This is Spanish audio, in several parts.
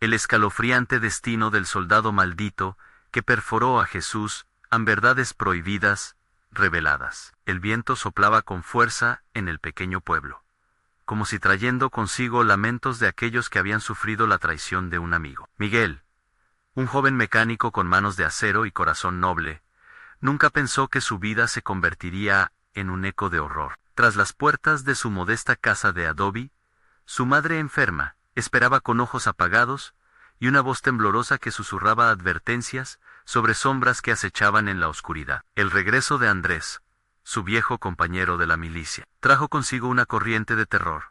El escalofriante destino del soldado maldito que perforó a Jesús, en verdades prohibidas, reveladas. El viento soplaba con fuerza en el pequeño pueblo, como si trayendo consigo lamentos de aquellos que habían sufrido la traición de un amigo. Miguel, un joven mecánico con manos de acero y corazón noble, nunca pensó que su vida se convertiría en un eco de horror. Tras las puertas de su modesta casa de adobe, su madre enferma esperaba con ojos apagados y una voz temblorosa que susurraba advertencias sobre sombras que acechaban en la oscuridad. El regreso de Andrés, su viejo compañero de la milicia, trajo consigo una corriente de terror,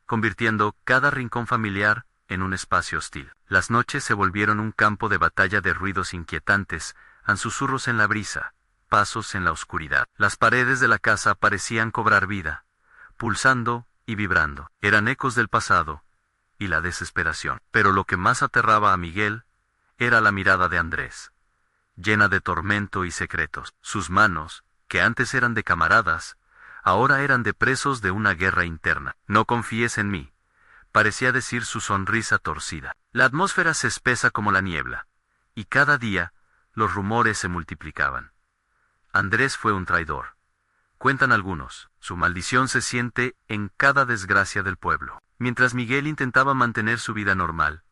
convirtiendo cada rincón familiar en un espacio hostil. Las noches se volvieron un campo de batalla de ruidos inquietantes, susurros en la brisa, pasos en la oscuridad. Las paredes de la casa parecían cobrar vida, pulsando y vibrando. Eran ecos del pasado y la desesperación. Pero lo que más aterraba a Miguel era la mirada de Andrés, llena de tormento y secretos. Sus manos, que antes eran de camaradas, ahora eran de presos de una guerra interna. No confíes en mí, parecía decir su sonrisa torcida. La atmósfera se espesa como la niebla, y cada día los rumores se multiplicaban. Andrés fue un traidor, cuentan algunos. Su maldición se siente en cada desgracia del pueblo. Mientras Miguel intentaba mantener su vida normal,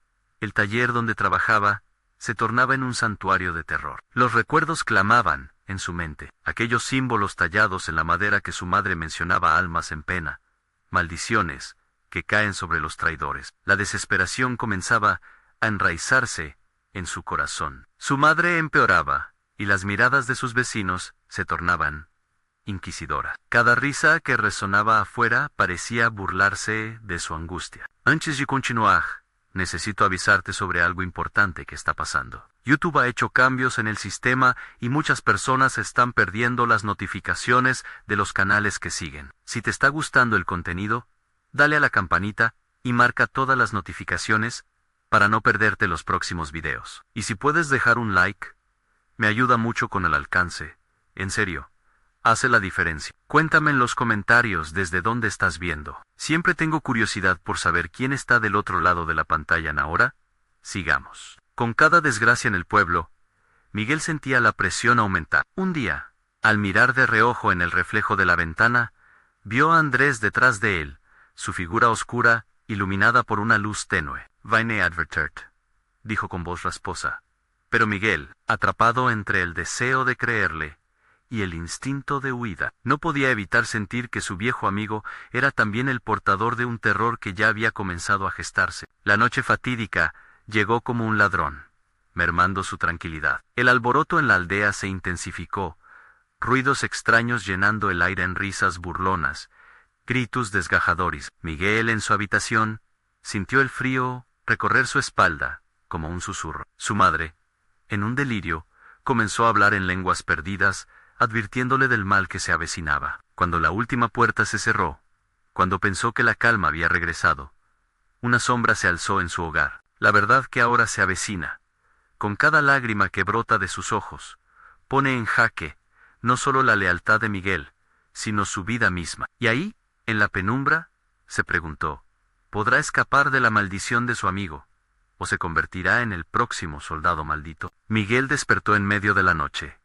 el taller donde trabajaba se tornaba en un santuario de terror. Los recuerdos clamaban en su mente, aquellos símbolos tallados en la madera que su madre mencionaba, almas en pena, maldiciones que caen sobre los traidores. La desesperación comenzaba a enraizarse en su corazón. Su madre empeoraba, y las miradas de sus vecinos se tornaban inquisidoras. Cada risa que resonaba afuera parecía burlarse de su angustia. Antes de continuar, necesito avisarte sobre algo importante que está pasando. YouTube ha hecho cambios en el sistema y muchas personas están perdiendo las notificaciones de los canales que siguen. Si te está gustando el contenido, dale a la campanita y marca todas las notificaciones para no perderte los próximos videos. Y si puedes dejar un like, me ayuda mucho con el alcance. En serio, hace la diferencia. Cuéntame en los comentarios desde dónde estás viendo. Siempre tengo curiosidad por saber quién está del otro lado de la pantalla. Ahora, sigamos. Con cada desgracia en el pueblo, Miguel sentía la presión aumentar. Un día, al mirar de reojo en el reflejo de la ventana, vio a Andrés detrás de él, su figura oscura, iluminada por una luz tenue. Vine advertert, dijo con voz rasposa. Pero Miguel, atrapado entre el deseo de creerle y el instinto de huida, no podía evitar sentir que su viejo amigo era también el portador de un terror que ya había comenzado a gestarse. La noche fatídica llegó como un ladrón, mermando su tranquilidad. El alboroto en la aldea se intensificó, ruidos extraños llenando el aire en risas burlonas, gritos desgajadores. Miguel, en su habitación, sintió el frío recorrer su espalda, como un susurro. Su madre, en un delirio, comenzó a hablar en lenguas perdidas, advirtiéndole del mal que se avecinaba. Cuando la última puerta se cerró, cuando pensó que la calma había regresado, una sombra se alzó en su hogar. La verdad que ahora se avecina, con cada lágrima que brota de sus ojos, pone en jaque no solo la lealtad de Miguel, sino su vida misma. Y ahí, en la penumbra, se preguntó, ¿podrá escapar de la maldición de su amigo, o se convertirá en el próximo soldado maldito? Miguel despertó en medio de la noche,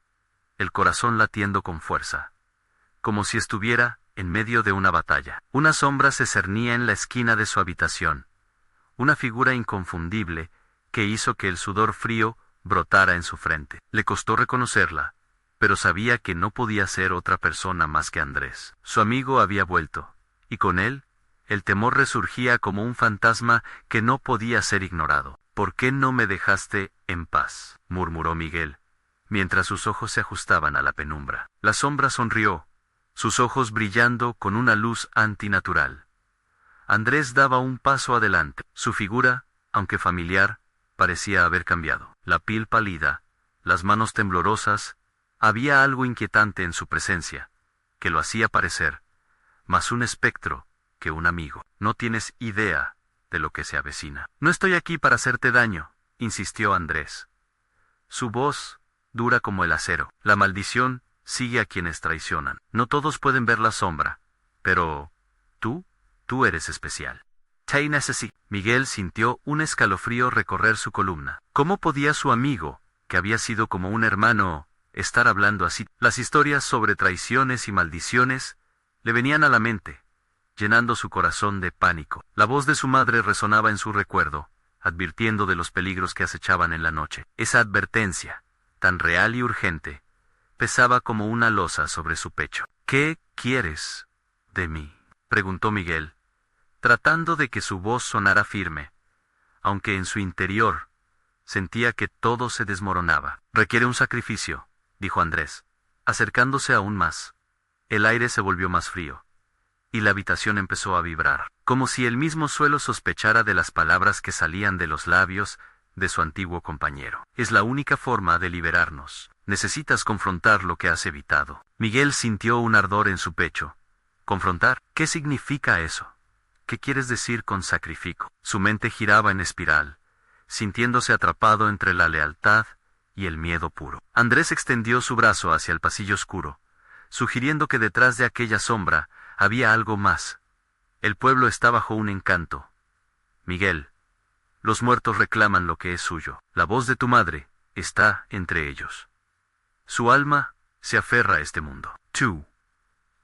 el corazón latiendo con fuerza, como si estuviera en medio de una batalla. Una sombra se cernía en la esquina de su habitación, una figura inconfundible que hizo que el sudor frío brotara en su frente. Le costó reconocerla, pero sabía que no podía ser otra persona más que Andrés. Su amigo había vuelto, y con él, el temor resurgía como un fantasma que no podía ser ignorado. ¿Por qué no me dejaste en paz?, murmuró Miguel, mientras sus ojos se ajustaban a la penumbra. La sombra sonrió, sus ojos brillando con una luz antinatural. Andrés daba un paso adelante. Su figura, aunque familiar, parecía haber cambiado. La piel pálida, las manos temblorosas, había algo inquietante en su presencia, que lo hacía parecer más un espectro que un amigo. No tienes idea de lo que se avecina. No estoy aquí para hacerte daño, insistió Andrés. Su voz, dura como el acero. La maldición sigue a quienes traicionan. No todos pueden ver la sombra, pero tú eres especial. Te necesito. Miguel sintió un escalofrío recorrer su columna. ¿Cómo podía su amigo, que había sido como un hermano, estar hablando así? Las historias sobre traiciones y maldiciones le venían a la mente, llenando su corazón de pánico. La voz de su madre resonaba en su recuerdo, advirtiendo de los peligros que acechaban en la noche. Esa advertencia, tan real y urgente, pesaba como una losa sobre su pecho. ¿Qué quieres de mí?, preguntó Miguel, tratando de que su voz sonara firme, aunque en su interior sentía que todo se desmoronaba. Requiere un sacrificio, dijo Andrés, acercándose aún más. El aire se volvió más frío, y la habitación empezó a vibrar, como si el mismo suelo sospechara de las palabras que salían de los labios de su antiguo compañero. Es la única forma de liberarnos. Necesitas confrontar lo que has evitado. Miguel sintió un ardor en su pecho. ¿Confrontar? ¿Qué significa eso? ¿Qué quieres decir con sacrificio? Su mente giraba en espiral, sintiéndose atrapado entre la lealtad y el miedo puro. Andrés extendió su brazo hacia el pasillo oscuro, sugiriendo que detrás de aquella sombra había algo más. El pueblo está bajo un encanto. Miguel, los muertos reclaman lo que es suyo. La voz de tu madre está entre ellos. Su alma se aferra a este mundo. ¿Tú,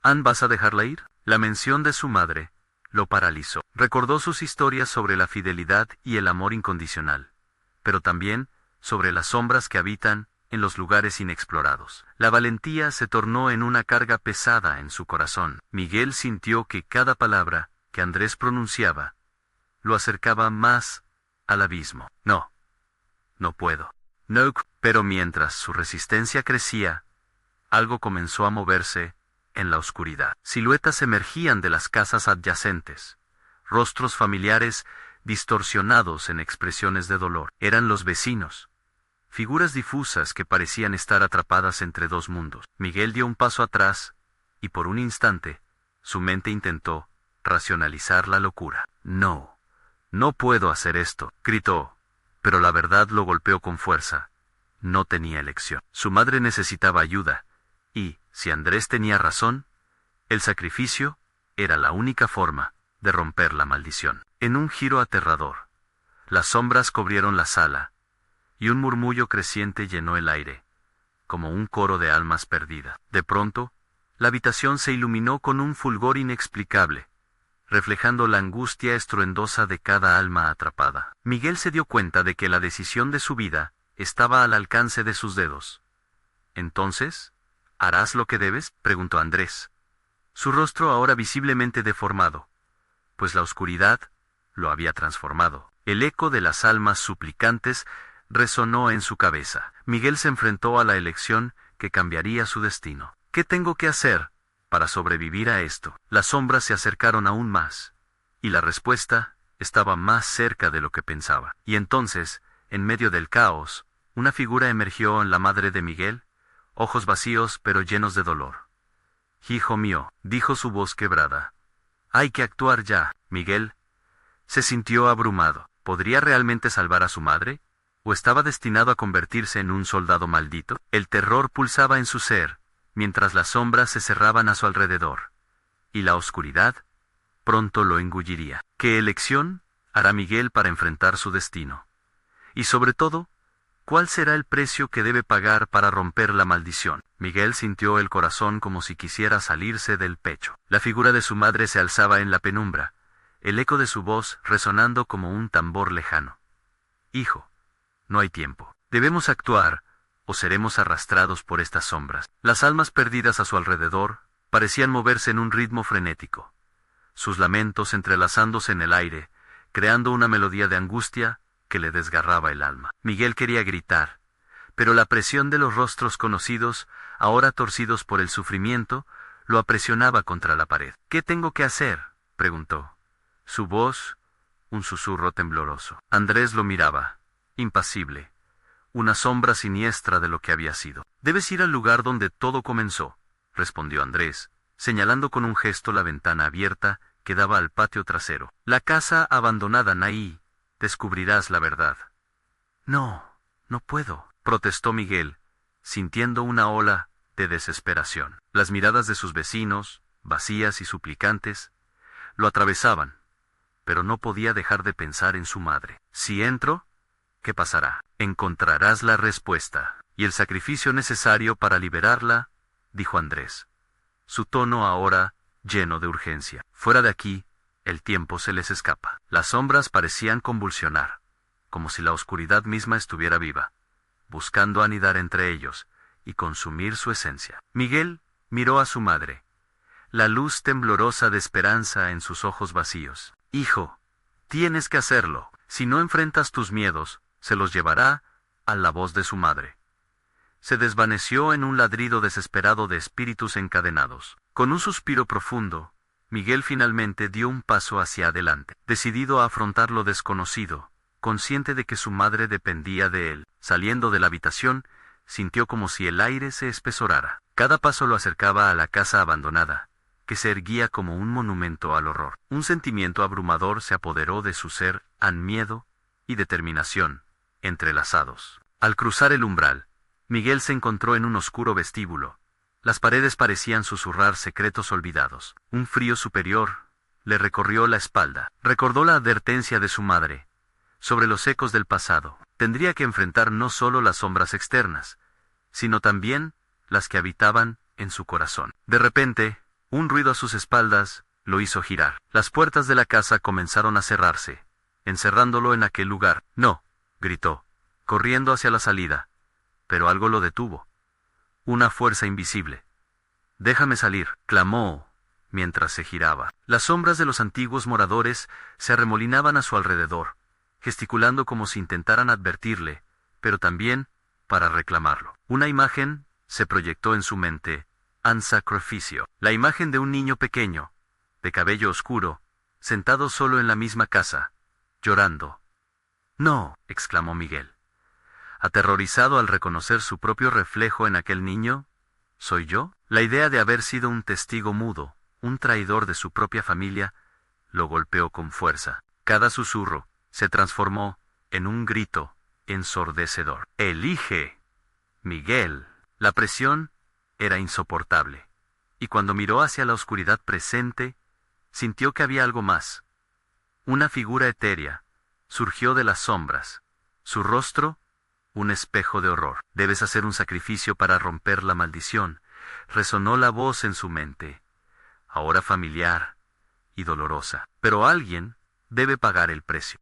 Ann, vas a dejarla ir? La mención de su madre lo paralizó. Recordó sus historias sobre la fidelidad y el amor incondicional, pero también sobre las sombras que habitan en los lugares inexplorados. La valentía se tornó en una carga pesada en su corazón. Miguel sintió que cada palabra que Andrés pronunciaba lo acercaba más al abismo. No, no puedo. No, pero mientras su resistencia crecía, algo comenzó a moverse en la oscuridad. Siluetas emergían de las casas adyacentes, rostros familiares distorsionados en expresiones de dolor. Eran los vecinos, figuras difusas que parecían estar atrapadas entre dos mundos. Miguel dio un paso atrás, y por un instante, su mente intentó racionalizar la locura. No, no puedo hacer esto, gritó, pero la verdad lo golpeó con fuerza. No tenía elección. Su madre necesitaba ayuda, y, si Andrés tenía razón, el sacrificio era la única forma de romper la maldición. En un giro aterrador, las sombras cubrieron la sala, y un murmullo creciente llenó el aire, como un coro de almas perdidas. De pronto, la habitación se iluminó con un fulgor inexplicable, reflejando la angustia estruendosa de cada alma atrapada. Miguel se dio cuenta de que la decisión de su vida estaba al alcance de sus dedos. ¿Entonces, harás lo que debes?, preguntó Andrés, su rostro ahora visiblemente deformado, pues la oscuridad lo había transformado. El eco de las almas suplicantes resonó en su cabeza. Miguel se enfrentó a la elección que cambiaría su destino. ¿Qué tengo que hacer para sobrevivir a esto? Las sombras se acercaron aún más, y la respuesta estaba más cerca de lo que pensaba. Y entonces, en medio del caos, una figura emergió en la madre de Miguel, ojos vacíos pero llenos de dolor. «Hijo mío», dijo su voz quebrada, «hay que actuar ya». Miguel se sintió abrumado. ¿Podría realmente salvar a su madre? ¿O estaba destinado a convertirse en un soldado maldito? El terror pulsaba en su ser, mientras las sombras se cerraban a su alrededor, y la oscuridad pronto lo engulliría. ¿Qué elección hará Miguel para enfrentar su destino? Y sobre todo, ¿cuál será el precio que debe pagar para romper la maldición? Miguel sintió el corazón como si quisiera salirse del pecho. La figura de su madre se alzaba en la penumbra, el eco de su voz resonando como un tambor lejano. «Hijo, no hay tiempo. Debemos actuar, o seremos arrastrados por estas sombras». Las almas perdidas a su alrededor parecían moverse en un ritmo frenético, sus lamentos entrelazándose en el aire, creando una melodía de angustia que le desgarraba el alma. Miguel quería gritar, pero la presión de los rostros conocidos, ahora torcidos por el sufrimiento, lo apresionaba contra la pared. «¿Qué tengo que hacer?», preguntó. Su voz, un susurro tembloroso. Andrés lo miraba, impasible, una sombra siniestra de lo que había sido. «Debes ir al lugar donde todo comenzó», respondió Andrés, señalando con un gesto la ventana abierta que daba al patio trasero. «La casa abandonada, ahí descubrirás la verdad». «No, no puedo», protestó Miguel, sintiendo una ola de desesperación. Las miradas de sus vecinos, vacías y suplicantes, lo atravesaban, pero no podía dejar de pensar en su madre. Si entro, ¿qué pasará? Encontrarás la respuesta. Y el sacrificio necesario para liberarla, dijo Andrés. Su tono ahora lleno de urgencia. Fuera de aquí, el tiempo se les escapa. Las sombras parecían convulsionar, como si la oscuridad misma estuviera viva, buscando anidar entre ellos y consumir su esencia. Miguel miró a su madre, la luz temblorosa de esperanza en sus ojos vacíos. Hijo, tienes que hacerlo. Si no enfrentas tus miedos, se los llevará a la voz de su madre. Se desvaneció en un ladrido desesperado de espíritus encadenados. Con un suspiro profundo, Miguel finalmente dio un paso hacia adelante, decidido a afrontar lo desconocido, consciente de que su madre dependía de él. Saliendo de la habitación, sintió como si el aire se espesorara. Cada paso lo acercaba a la casa abandonada, que se erguía como un monumento al horror. Un sentimiento abrumador se apoderó de su ser, miedo y determinación, entrelazados. Al cruzar el umbral, Miguel se encontró en un oscuro vestíbulo. Las paredes parecían susurrar secretos olvidados. Un frío superior le recorrió la espalda. Recordó la advertencia de su madre sobre los ecos del pasado. Tendría que enfrentar no solo las sombras externas, sino también las que habitaban en su corazón. De repente, un ruido a sus espaldas lo hizo girar. Las puertas de la casa comenzaron a cerrarse, encerrándolo en aquel lugar. «No», gritó, corriendo hacia la salida. Pero algo lo detuvo. Una fuerza invisible. «Déjame salir», clamó, mientras se giraba. Las sombras de los antiguos moradores se arremolinaban a su alrededor, gesticulando como si intentaran advertirle, pero también para reclamarlo. Una imagen se proyectó en su mente, un sacrificio. La imagen de un niño pequeño, de cabello oscuro, sentado solo en la misma casa, llorando. «No», exclamó Miguel, aterrorizado al reconocer su propio reflejo en aquel niño. «¿Soy yo?». La idea de haber sido un testigo mudo, un traidor de su propia familia, lo golpeó con fuerza. Cada susurro se transformó en un grito ensordecedor. «Elige, Miguel». La presión era insoportable, y cuando miró hacia la oscuridad presente, sintió que había algo más. Una figura etérea surgió de las sombras, su rostro un espejo de horror. «Debes hacer un sacrificio para romper la maldición», resonó la voz en su mente, ahora familiar y dolorosa. «Pero alguien debe pagar el precio».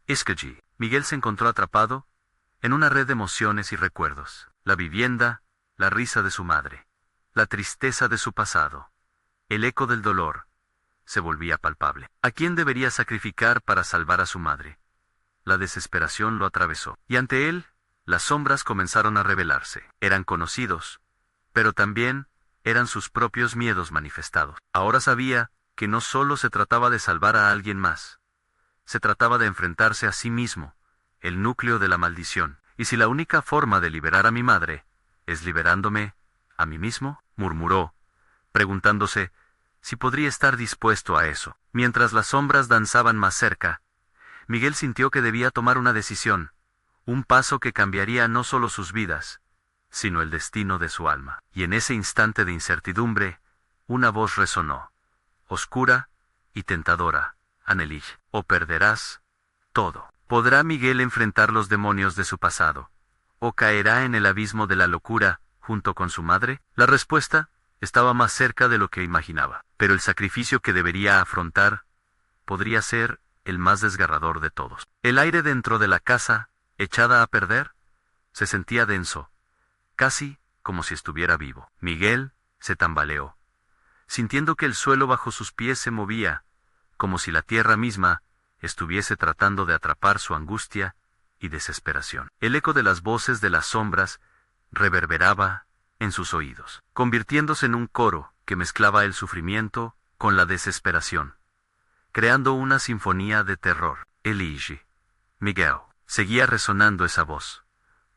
Escogí. Miguel se encontró atrapado en una red de emociones y recuerdos. La vivienda, la risa de su madre, la tristeza de su pasado, el eco del dolor, se volvía palpable. ¿A quién debería sacrificar para salvar a su madre? La desesperación lo atravesó, y ante él, las sombras comenzaron a revelarse. Eran conocidos, pero también eran sus propios miedos manifestados. Ahora sabía que no solo se trataba de salvar a alguien más, se trataba de enfrentarse a sí mismo, el núcleo de la maldición. «Y si la única forma de liberar a mi madre es liberándome a mí mismo», murmuró, preguntándose si podría estar dispuesto a eso. Mientras las sombras danzaban más cerca, Miguel sintió que debía tomar una decisión, un paso que cambiaría no solo sus vidas, sino el destino de su alma. Y en ese instante de incertidumbre, una voz resonó, oscura y tentadora: «Anelich, o perderás todo». ¿Podrá Miguel enfrentar los demonios de su pasado? ¿O caerá en el abismo de la locura junto con su madre? La respuesta estaba más cerca de lo que imaginaba, pero el sacrificio que debería afrontar podría ser el más desgarrador de todos. El aire dentro de la casa, echada a perder, se sentía denso, casi como si estuviera vivo. Miguel se tambaleó, sintiendo que el suelo bajo sus pies se movía, como si la tierra misma estuviese tratando de atrapar su angustia y desesperación. El eco de las voces de las sombras reverberaba en sus oídos, convirtiéndose en un coro que mezclaba el sufrimiento con la desesperación, creando una sinfonía de terror. «Elige, Miguel». Seguía resonando esa voz,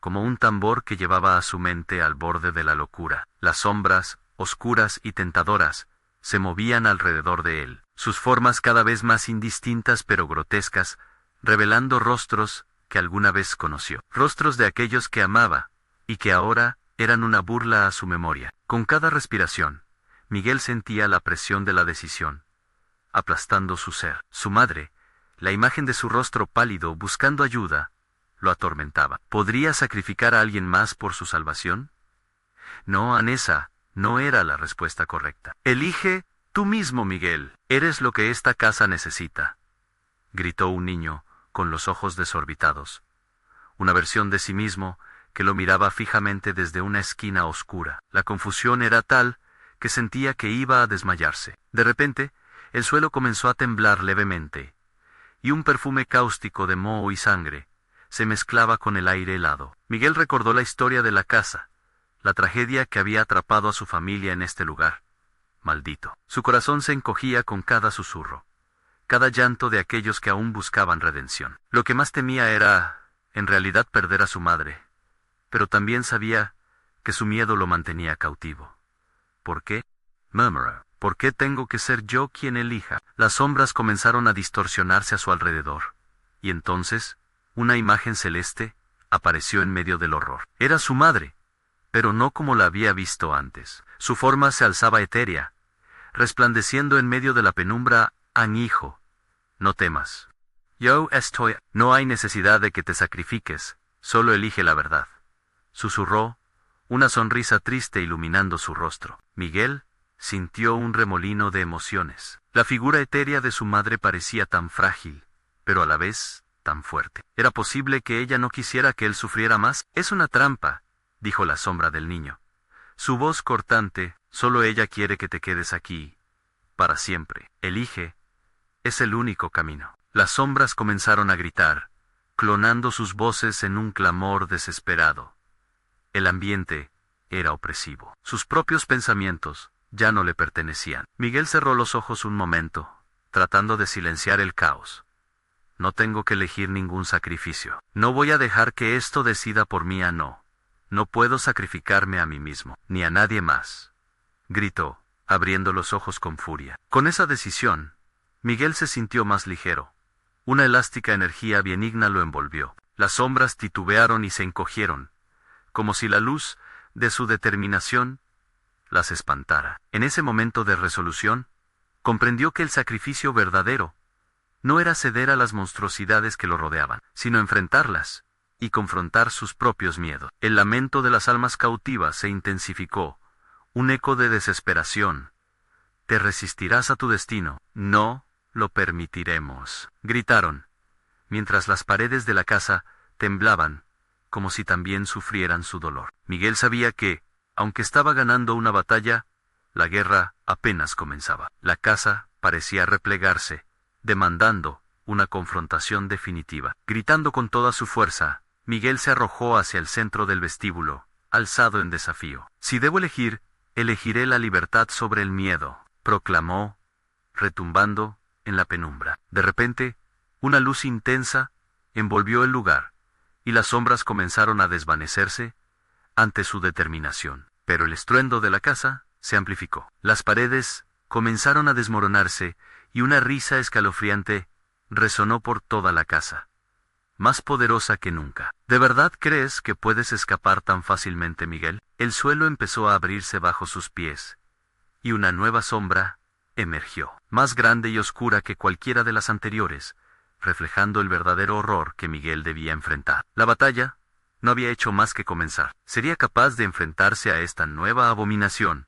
como un tambor que llevaba a su mente al borde de la locura. Las sombras, oscuras y tentadoras, se movían alrededor de él, sus formas cada vez más indistintas pero grotescas, revelando rostros que alguna vez conoció, rostros de aquellos que amaba, y que ahora eran una burla a su memoria. Con cada respiración, Miguel sentía la presión de la decisión, aplastando su ser. Su madre La imagen de su rostro pálido, buscando ayuda, lo atormentaba. ¿Podría sacrificar a alguien más por su salvación? No, Anesa, no era la respuesta correcta. Elige tú mismo, Miguel. Eres lo que esta casa necesita, gritó un niño, con los ojos desorbitados. Una versión de sí mismo que lo miraba fijamente desde una esquina oscura. La confusión era tal que sentía que iba a desmayarse. De repente, el suelo comenzó a temblar levemente, y un perfume cáustico de moho y sangre se mezclaba con el aire helado. Miguel recordó la historia de la casa, la tragedia que había atrapado a su familia en este lugar. Maldito. Su corazón se encogía con cada susurro, cada llanto de aquellos que aún buscaban redención. Lo que más temía era, en realidad, perder a su madre, pero también sabía que su miedo lo mantenía cautivo. ¿Por qué? Murmuró. ¿Por qué tengo que ser yo quien elija? Las sombras comenzaron a distorsionarse a su alrededor, y entonces, una imagen celeste apareció en medio del horror. Era su madre, pero no como la había visto antes. Su forma se alzaba etérea, resplandeciendo en medio de la penumbra. Hijo, no temas. Yo estoy. No hay necesidad de que te sacrifiques, solo elige la verdad, susurró, una sonrisa triste iluminando su rostro. Miguel sintió un remolino de emociones. La figura etérea de su madre parecía tan frágil, pero a la vez tan fuerte. ¿Era posible que ella no quisiera que él sufriera más? Es una trampa, dijo la sombra del niño. Su voz cortante, solo ella quiere que te quedes aquí, para siempre. Elige, es el único camino. Las sombras comenzaron a gritar, clonando sus voces en un clamor desesperado. El ambiente era opresivo. Sus propios pensamientos ya no le pertenecían. Miguel cerró los ojos un momento, tratando de silenciar el caos. No tengo que elegir ningún sacrificio. No voy a dejar que esto decida por mí. No. No puedo sacrificarme a mí mismo, ni a nadie más, gritó, abriendo los ojos con furia. Con esa decisión, Miguel se sintió más ligero. Una elástica energía benigna lo envolvió. Las sombras titubearon y se encogieron, como si la luz de su determinación las espantara. En ese momento de resolución, comprendió que el sacrificio verdadero no era ceder a las monstruosidades que lo rodeaban, sino enfrentarlas y confrontar sus propios miedos. El lamento de las almas cautivas se intensificó, un eco de desesperación. ¿Te resistirás a tu destino? No lo permitiremos, gritaron, mientras las paredes de la casa temblaban, como si también sufrieran su dolor. Miguel sabía que, aunque estaba ganando una batalla, la guerra apenas comenzaba. La casa parecía replegarse, demandando una confrontación definitiva. Gritando con toda su fuerza, Miguel se arrojó hacia el centro del vestíbulo, alzado en desafío. Si debo elegir, elegiré la libertad sobre el miedo, proclamó, retumbando en la penumbra. De repente, una luz intensa envolvió el lugar, y las sombras comenzaron a desvanecerse ante su determinación. Pero el estruendo de la casa se amplificó. Las paredes comenzaron a desmoronarse, y una risa escalofriante resonó por toda la casa, más poderosa que nunca. ¿De verdad crees que puedes escapar tan fácilmente, Miguel? El suelo empezó a abrirse bajo sus pies, y una nueva sombra emergió, más grande y oscura que cualquiera de las anteriores, reflejando el verdadero horror que Miguel debía enfrentar. La batalla no había hecho más que comenzar. ¿Sería capaz de enfrentarse a esta nueva abominación,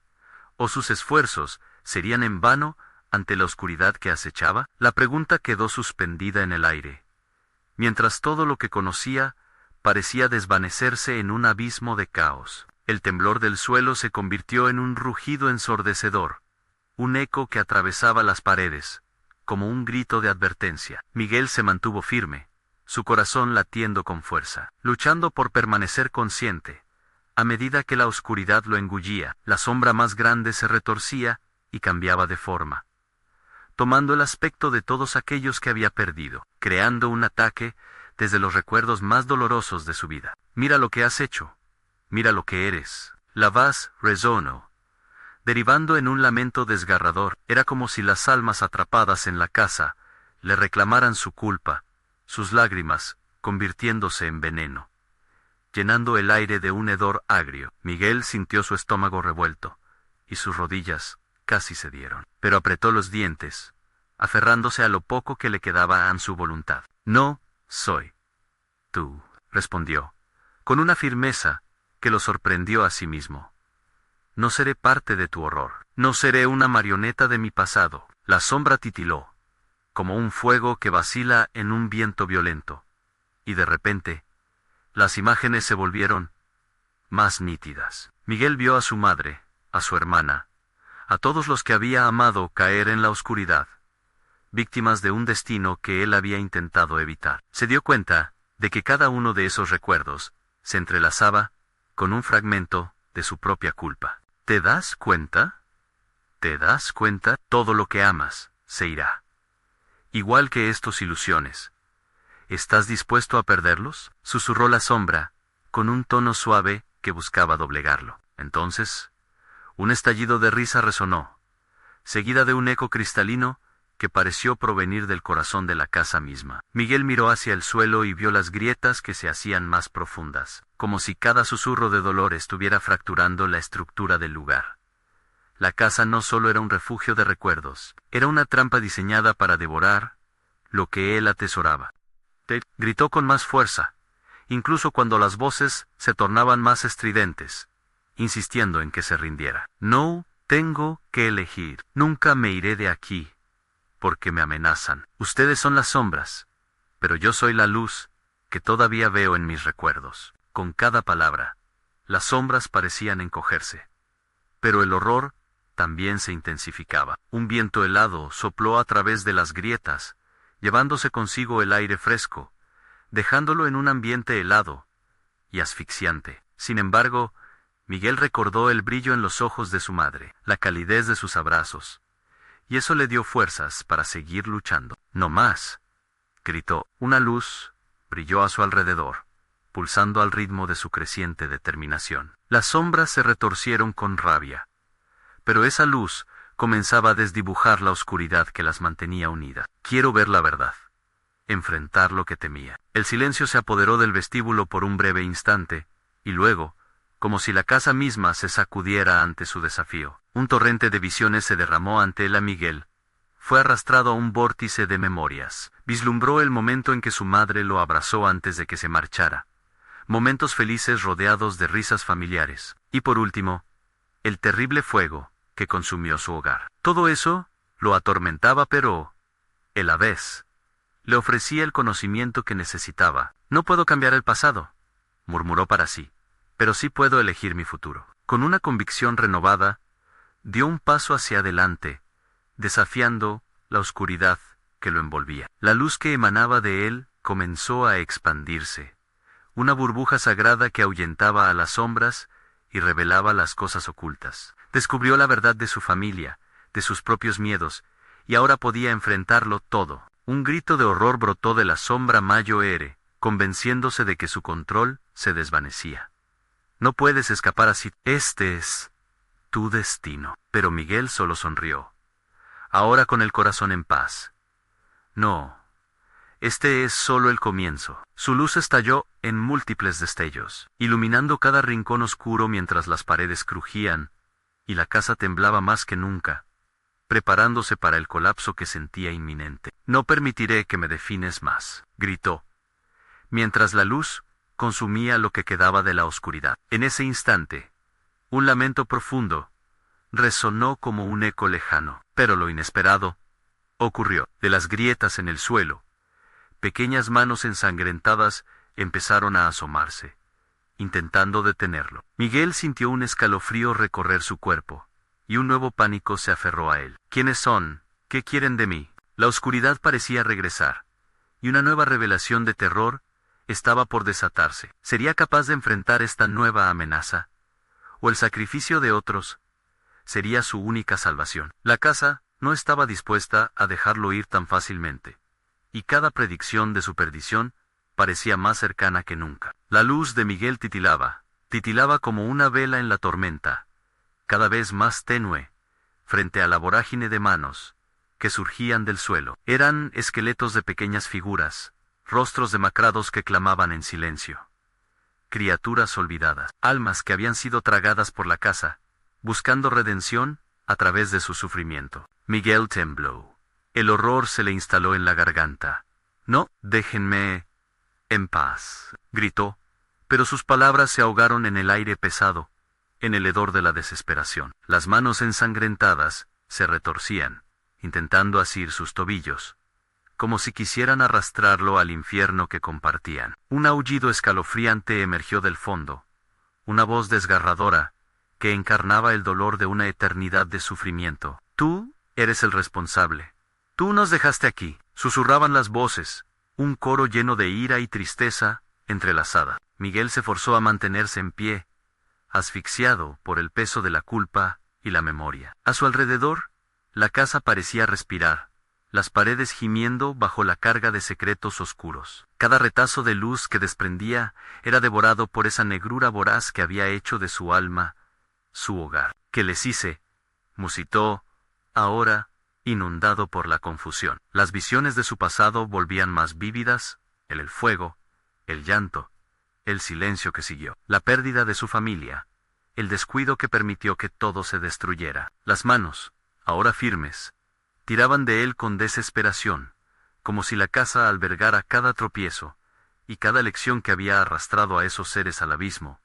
o sus esfuerzos serían en vano ante la oscuridad que acechaba? La pregunta quedó suspendida en el aire, mientras todo lo que conocía parecía desvanecerse en un abismo de caos. El temblor del suelo se convirtió en un rugido ensordecedor, un eco que atravesaba las paredes, como un grito de advertencia. Miguel se mantuvo firme, su corazón latiendo con fuerza, luchando por permanecer consciente. A medida que la oscuridad lo engullía, la sombra más grande se retorcía y cambiaba de forma, tomando el aspecto de todos aquellos que había perdido, creando un ataque desde los recuerdos más dolorosos de su vida. Mira lo que has hecho, mira lo que eres. La voz resonó, derivando en un lamento desgarrador. Era como si las almas atrapadas en la casa le reclamaran su culpa, sus lágrimas convirtiéndose en veneno, llenando el aire de un hedor agrio. Miguel sintió su estómago revuelto, y sus rodillas casi cedieron. Pero apretó los dientes, aferrándose a lo poco que le quedaba a su voluntad. No, soy tú, respondió, con una firmeza que lo sorprendió a sí mismo. No seré parte de tu horror. No seré una marioneta de mi pasado. La sombra titiló, como un fuego que vacila en un viento violento. Y de repente, las imágenes se volvieron más nítidas. Miguel vio a su madre, a su hermana, a todos los que había amado caer en la oscuridad, víctimas de un destino que él había intentado evitar. Se dio cuenta de que cada uno de esos recuerdos se entrelazaba con un fragmento de su propia culpa. ¿Te das cuenta? ¿Te das cuenta? Todo lo que amas se irá. Igual que estos ilusiones. ¿Estás dispuesto a perderlos? Susurró la sombra, con un tono suave que buscaba doblegarlo. Entonces, un estallido de risa resonó, seguida de un eco cristalino que pareció provenir del corazón de la casa misma. Miguel miró hacia el suelo y vio las grietas que se hacían más profundas, como si cada susurro de dolor estuviera fracturando la estructura del lugar. La casa no solo era un refugio de recuerdos, era una trampa diseñada para devorar lo que él atesoraba. Gritó con más fuerza, incluso cuando las voces se tornaban más estridentes, insistiendo en que se rindiera. No tengo que elegir. Nunca me iré de aquí, porque me amenazan. Ustedes son las sombras, pero yo soy la luz que todavía veo en mis recuerdos. Con cada palabra, las sombras parecían encogerse, pero el horror también se intensificaba. Un viento helado sopló a través de las grietas, llevándose consigo el aire fresco, dejándolo en un ambiente helado y asfixiante. Sin embargo, Miguel recordó el brillo en los ojos de su madre, la calidez de sus abrazos, y eso le dio fuerzas para seguir luchando. «No más», gritó. Una luz brilló a su alrededor, pulsando al ritmo de su creciente determinación. Las sombras se retorcieron con rabia, pero esa luz comenzaba a desdibujar la oscuridad que las mantenía unidas. «Quiero ver la verdad. Enfrentar lo que temía». El silencio se apoderó del vestíbulo por un breve instante, y luego, como si la casa misma se sacudiera ante su desafío, un torrente de visiones se derramó ante él. A Miguel fue arrastrado a un vórtice de memorias. Vislumbró el momento en que su madre lo abrazó antes de que se marchara, momentos felices rodeados de risas familiares, y por último, el terrible fuego que consumió su hogar. Todo eso lo atormentaba, pero, a la vez, le ofrecía el conocimiento que necesitaba. «No puedo cambiar el pasado», murmuró para sí, «pero sí puedo elegir mi futuro». Con una convicción renovada, dio un paso hacia adelante, desafiando la oscuridad que lo envolvía. La luz que emanaba de él comenzó a expandirse, una burbuja sagrada que ahuyentaba a las sombras y revelaba las cosas ocultas. Descubrió la verdad de su familia, de sus propios miedos, y ahora podía enfrentarlo todo. Un grito de horror brotó de la sombra Mayo-Ere, convenciéndose de que su control se desvanecía. «No puedes escapar así. Este es tu destino». Pero Miguel solo sonrió, ahora con el corazón en paz. «No, este es solo el comienzo». Su luz estalló en múltiples destellos, iluminando cada rincón oscuro mientras las paredes crujían y la casa temblaba más que nunca, preparándose para el colapso que sentía inminente. «No permitiré que me defines más», gritó, mientras la luz consumía lo que quedaba de la oscuridad. En ese instante, un lamento profundo resonó como un eco lejano, pero lo inesperado ocurrió. De las grietas en el suelo, pequeñas manos ensangrentadas empezaron a asomarse, intentando detenerlo. Miguel sintió un escalofrío recorrer su cuerpo, y un nuevo pánico se aferró a él. «¿Quiénes son? ¿Qué quieren de mí?». La oscuridad parecía regresar, y una nueva revelación de terror estaba por desatarse. ¿Sería capaz de enfrentar esta nueva amenaza? ¿O el sacrificio de otros sería su única salvación? La casa no estaba dispuesta a dejarlo ir tan fácilmente, y cada predicción de su perdición parecía más cercana que nunca. La luz de Miguel titilaba como una vela en la tormenta, cada vez más tenue, frente a la vorágine de manos que surgían del suelo. Eran esqueletos de pequeñas figuras, rostros demacrados que clamaban en silencio. Criaturas olvidadas, almas que habían sido tragadas por la casa, buscando redención a través de su sufrimiento. Miguel tembló, El horror se le instaló en la garganta. «No, déjenme en paz», gritó, pero sus palabras se ahogaron en el aire pesado, en el hedor de la desesperación. Las manos ensangrentadas se retorcían, intentando asir sus tobillos, como si quisieran arrastrarlo al infierno que compartían. Un aullido escalofriante emergió del fondo, una voz desgarradora, que encarnaba el dolor de una eternidad de sufrimiento. «Tú eres el responsable. Tú nos dejaste aquí», susurraban las voces, un coro lleno de ira y tristeza, entrelazada. Miguel se forzó a mantenerse en pie, asfixiado por el peso de la culpa y la memoria. A su alrededor, la casa parecía respirar, las paredes gimiendo bajo la carga de secretos oscuros. Cada retazo de luz que desprendía era devorado por esa negrura voraz que había hecho de su alma su hogar. «Que les hice», musitó, ahora inundado por la confusión. Las visiones de su pasado volvían más vívidas, el fuego, el llanto, el silencio que siguió, la pérdida de su familia, el descuido que permitió que todo se destruyera. Las manos, ahora firmes, tiraban de él con desesperación, como si la casa albergara cada tropiezo y cada lección que había arrastrado a esos seres al abismo.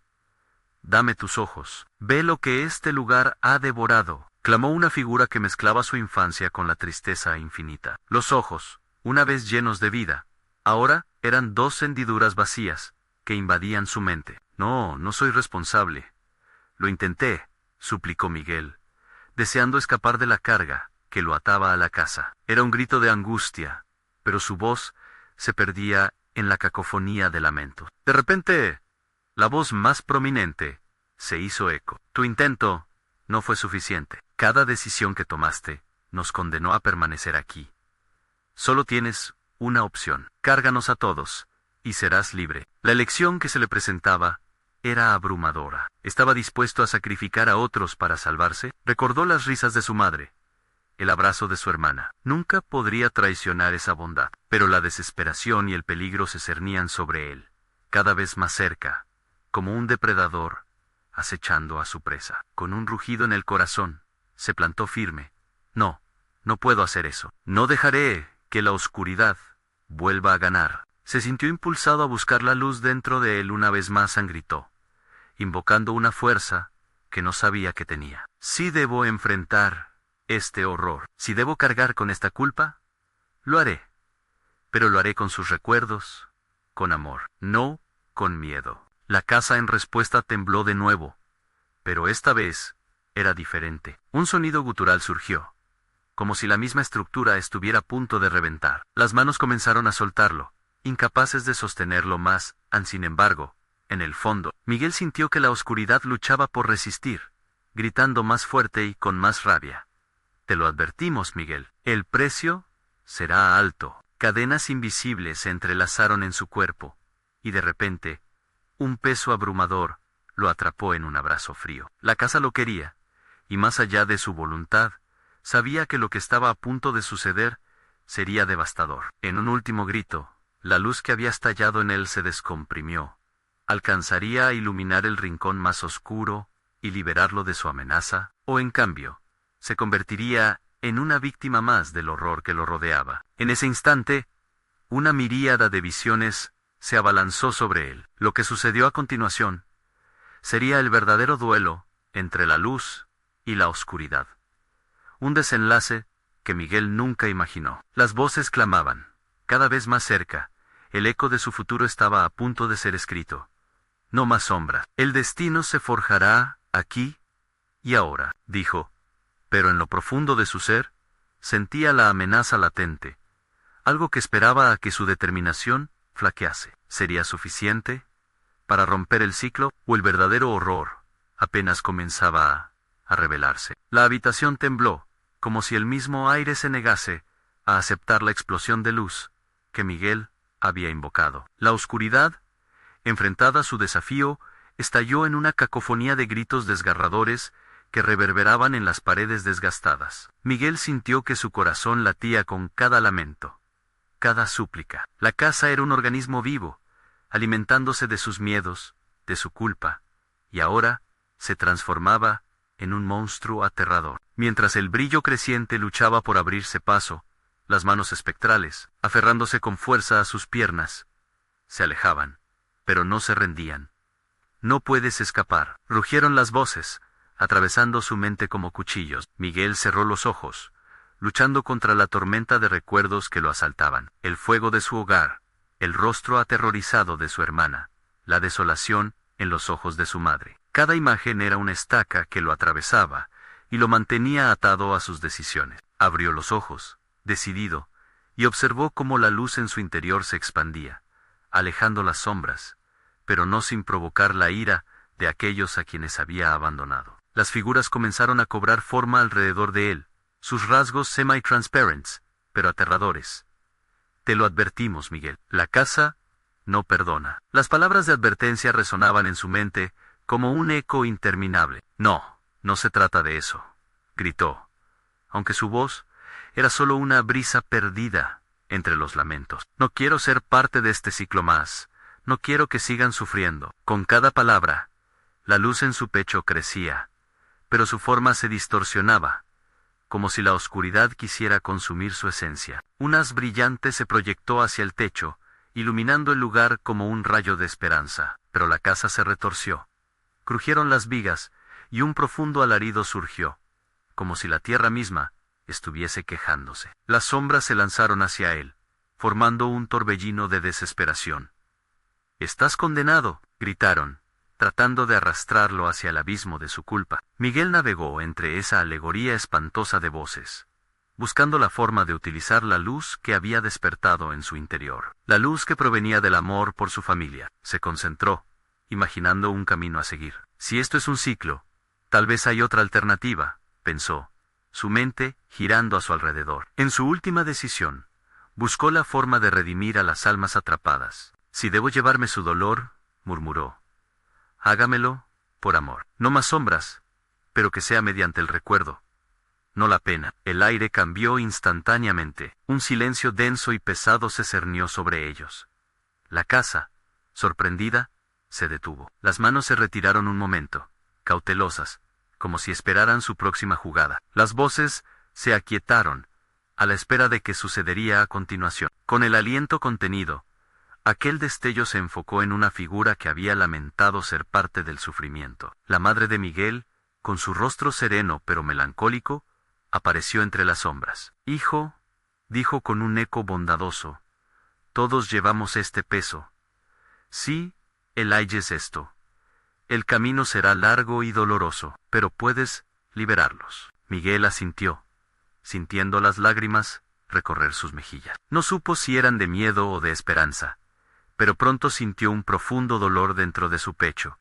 «Dame tus ojos, ve lo que este lugar ha devorado», clamó una figura que mezclaba su infancia con la tristeza infinita. Los ojos, una vez llenos de vida, ahora eran dos hendiduras vacías que invadían su mente. «No, no soy responsable. Lo intenté», suplicó Miguel, deseando escapar de la carga que lo ataba a la casa. Era un grito de angustia, pero su voz se perdía en la cacofonía de lamentos. De repente, la voz más prominente se hizo eco. «Tu intento no fue suficiente. Cada decisión que tomaste nos condenó a permanecer aquí. Solo tienes una opción. Cárganos a todos, y serás libre». La elección que se le presentaba era abrumadora. Estaba dispuesto a sacrificar a otros para salvarse. Recordó las risas de su madre, el abrazo de su hermana. Nunca podría traicionar esa bondad. Pero la desesperación y el peligro se cernían sobre él, cada vez más cerca, como un depredador acechando a su presa. Con un rugido en el corazón, se plantó firme. «No, no puedo hacer eso. No dejaré que la oscuridad vuelva a ganar». Se sintió impulsado a buscar la luz dentro de él. Una vez más gritó, invocando una fuerza que no sabía que tenía. «Si debo enfrentar este horror, si debo cargar con esta culpa, lo haré. Pero lo haré con sus recuerdos, con amor, no con miedo». La casa en respuesta tembló de nuevo, pero esta vez era diferente. Un sonido gutural surgió, como si la misma estructura estuviera a punto de reventar. Las manos comenzaron a soltarlo, incapaces de sostenerlo más. Sin embargo, en el fondo, Miguel sintió que la oscuridad luchaba por resistir, gritando más fuerte y con más rabia. «Te lo advertimos, Miguel. El precio será alto». Cadenas invisibles se entrelazaron en su cuerpo, y de repente, un peso abrumador lo atrapó en un abrazo frío. La casa lo quería, y más allá de su voluntad, sabía que lo que estaba a punto de suceder sería devastador. En un último grito, la luz que había estallado en él se descomprimió. ¿Alcanzaría a iluminar el rincón más oscuro y liberarlo de su amenaza? ¿O en cambio, se convertiría en una víctima más del horror que lo rodeaba? En ese instante, una miríada de visiones se abalanzó sobre él. Lo que sucedió a continuación sería el verdadero duelo entre la luz y la oscuridad. Un desenlace que Miguel nunca imaginó. Las voces clamaban, cada vez más cerca. El eco de su futuro estaba a punto de ser escrito. «No más sombras. El destino se forjará aquí y ahora», dijo, pero en lo profundo de su ser, sentía la amenaza latente, algo que esperaba a que su determinación flaquease. ¿Sería suficiente para romper el ciclo, o el verdadero horror apenas comenzaba a revelarse? La habitación tembló, como si el mismo aire se negase a aceptar la explosión de luz que Miguel había invocado. La oscuridad, enfrentada a su desafío, estalló en una cacofonía de gritos desgarradores que reverberaban en las paredes desgastadas. Miguel sintió que su corazón latía con cada lamento, cada súplica. La casa era un organismo vivo, alimentándose de sus miedos, de su culpa, y ahora se transformaba en un monstruo aterrador. Mientras el brillo creciente luchaba por abrirse paso, Las manos espectrales, aferrándose con fuerza a sus piernas, se alejaban, pero no se rendían. «No puedes escapar», rugieron las voces, atravesando su mente como cuchillos. Miguel cerró los ojos, luchando contra la tormenta de recuerdos que lo asaltaban. El fuego de su hogar, el rostro aterrorizado de su hermana, la desolación en los ojos de su madre. Cada imagen era una estaca que lo atravesaba y lo mantenía atado a sus decisiones. Abrió los ojos, decidido, y observó cómo la luz en su interior se expandía, alejando las sombras, pero no sin provocar la ira de aquellos a quienes había abandonado. Las figuras comenzaron a cobrar forma alrededor de él, sus rasgos semi-transparents, pero aterradores. «Te lo advertimos, Miguel. La casa no perdona». Las palabras de advertencia resonaban en su mente como un eco interminable. «No, no se trata de eso», gritó, aunque su voz era solo una brisa perdida entre los lamentos. «No quiero ser parte de este ciclo más. No quiero que sigan sufriendo». Con cada palabra, la luz en su pecho crecía, pero su forma se distorsionaba, como si la oscuridad quisiera consumir su esencia. Un haz brillante se proyectó hacia el techo, iluminando el lugar como un rayo de esperanza. Pero la casa se retorció. Crujieron las vigas, y un profundo alarido surgió, como si la tierra misma estuviese quejándose. Las sombras se lanzaron hacia él, formando un torbellino de desesperación. «Estás condenado», gritaron, tratando de arrastrarlo hacia el abismo de su culpa. Miguel navegó entre esa alegoría espantosa de voces, buscando la forma de utilizar la luz que había despertado en su interior. La luz que provenía del amor por su familia. Se concentró, imaginando un camino a seguir. «Si esto es un ciclo, tal vez hay otra alternativa», pensó, su mente girando a su alrededor. En su última decisión, buscó la forma de redimir a las almas atrapadas. «Si debo llevarme su dolor», murmuró, «hágamelo por amor. No más sombras, pero que sea mediante el recuerdo, no la pena». El aire cambió instantáneamente. Un silencio denso y pesado se cernió sobre ellos. La casa, sorprendida, se detuvo. Las manos se retiraron un momento, cautelosas, como si esperaran su próxima jugada. Las voces se aquietaron, a la espera de qué sucedería a continuación. Con el aliento contenido, aquel destello se enfocó en una figura que había lamentado ser parte del sufrimiento. La madre de Miguel, con su rostro sereno pero melancólico, apareció entre las sombras. «Hijo», dijo con un eco bondadoso, «todos llevamos este peso. Sí, es esto. El camino será largo y doloroso, pero puedes liberarlos». Miguel asintió, sintiendo las lágrimas recorrer sus mejillas. No supo si eran de miedo o de esperanza, pero pronto sintió un profundo dolor dentro de su pecho,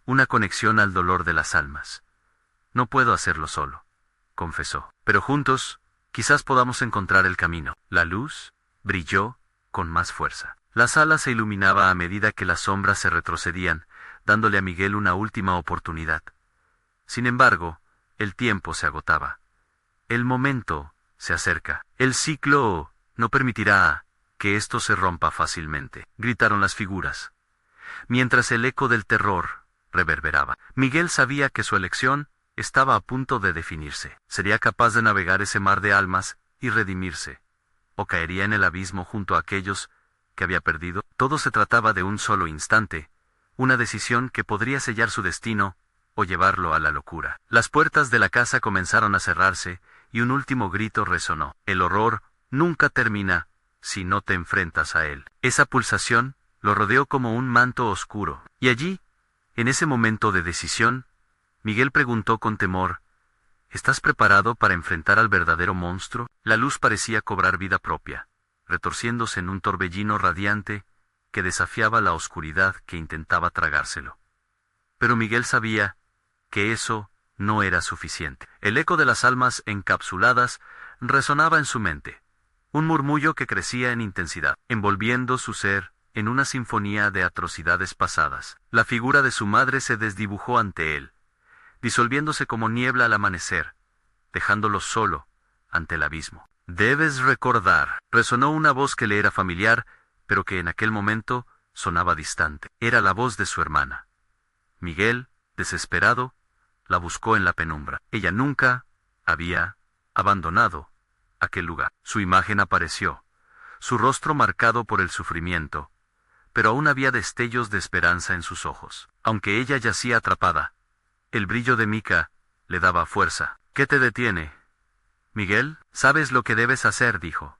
una conexión al dolor de las almas. «No puedo hacerlo solo», confesó, «pero juntos, quizás podamos encontrar el camino». La luz brilló con más fuerza. La sala se iluminaba a medida que las sombras se retrocedían, dándole a Miguel una última oportunidad. Sin embargo, el tiempo se agotaba. El momento se acerca. «El ciclo no permitirá que esto se rompa fácilmente», gritaron las figuras, mientras el eco del terror reverberaba. Miguel sabía que su elección estaba a punto de definirse. Sería capaz de navegar ese mar de almas y redimirse, o caería en el abismo junto a aquellos que había perdido. Todo se trataba de un solo instante, una decisión que podría sellar su destino o llevarlo a la locura. Las puertas de la casa comenzaron a cerrarse y un último grito resonó. «El horror nunca termina si no te enfrentas a él». Esa pulsación lo rodeó como un manto oscuro. Y allí, en ese momento de decisión, Miguel preguntó con temor, «¿Estás preparado para enfrentar al verdadero monstruo?». La luz parecía cobrar vida propia, retorciéndose en un torbellino radiante que desafiaba la oscuridad que intentaba tragárselo. Pero Miguel sabía que eso no era suficiente. El eco de las almas encapsuladas resonaba en su mente, un murmullo que crecía en intensidad, envolviendo su ser en una sinfonía de atrocidades pasadas. La figura de su madre se desdibujó ante él, disolviéndose como niebla al amanecer, dejándolo solo ante el abismo. «Debes recordar», resonó una voz que le era familiar, pero que en aquel momento sonaba distante. Era la voz de su hermana. Miguel, desesperado, la buscó en la penumbra. Ella nunca había abandonado aquel lugar. Su imagen apareció, su rostro marcado por el sufrimiento, pero aún había destellos de esperanza en sus ojos. Aunque ella yacía atrapada, el brillo de Mica le daba fuerza. ¿Qué te detiene, Miguel? Sabes lo que debes hacer, dijo.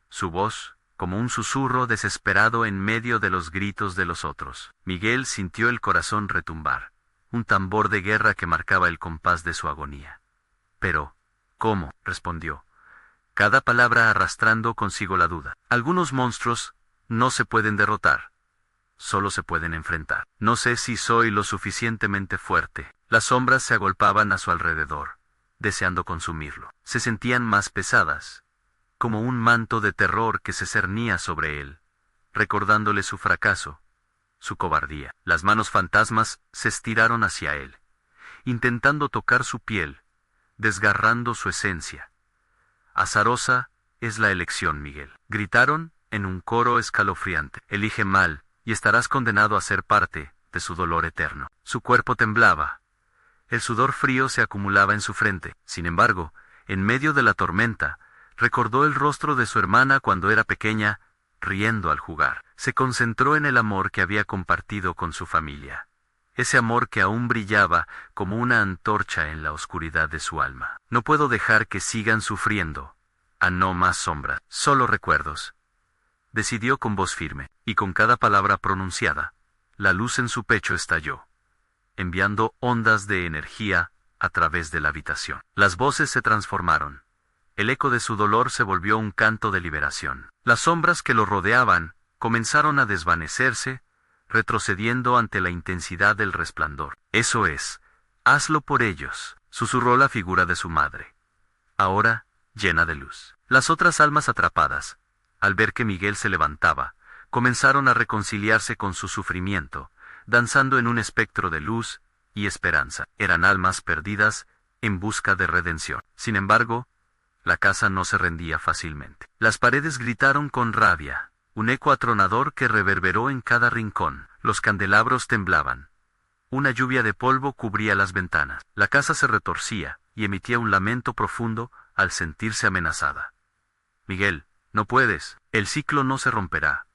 Su voz, como un susurro desesperado en medio de los gritos de los otros. Miguel sintió el corazón retumbar, un tambor de guerra que marcaba el compás de su agonía. Pero, ¿cómo?, respondió, cada palabra arrastrando consigo la duda. Algunos monstruos no se pueden derrotar, solo se pueden enfrentar. No sé si soy lo suficientemente fuerte. Las sombras se agolpaban a su alrededor, deseando consumirlo. Se sentían más pesadas, como un manto de terror que se cernía sobre él, recordándole su fracaso, su cobardía. Las manos fantasmas se estiraron hacia él, intentando tocar su piel, desgarrando su esencia. Azarosa es la elección, Miguel, gritaron en un coro escalofriante. Elige mal, y estarás condenado a ser parte de su dolor eterno. Su cuerpo temblaba. El sudor frío se acumulaba en su frente. Sin embargo, en medio de la tormenta, recordó el rostro de su hermana cuando era pequeña, riendo al jugar. Se concentró en el amor que había compartido con su familia. Ese amor que aún brillaba como una antorcha en la oscuridad de su alma. No puedo dejar que sigan sufriendo. A no más sombras, solo recuerdos. Decidió con voz firme, y con cada palabra pronunciada, la luz en su pecho estalló, enviando ondas de energía a través de la habitación. Las voces se transformaron. El eco de su dolor se volvió un canto de liberación. Las sombras que lo rodeaban comenzaron a desvanecerse, retrocediendo ante la intensidad del resplandor. Eso es, hazlo por ellos, susurró la figura de su madre, ahora llena de luz. Las otras almas atrapadas, al ver que Miguel se levantaba, comenzaron a reconciliarse con su sufrimiento, danzando en un espectro de luz y esperanza. Eran almas perdidas en busca de redención. Sin embargo, la casa no se rendía fácilmente. Las paredes gritaron con rabia, un eco atronador que reverberó en cada rincón. Los candelabros temblaban. Una lluvia de polvo cubría las ventanas. La casa se retorcía y emitía un lamento profundo al sentirse amenazada. Miguel, no puedes, el ciclo no se romperá,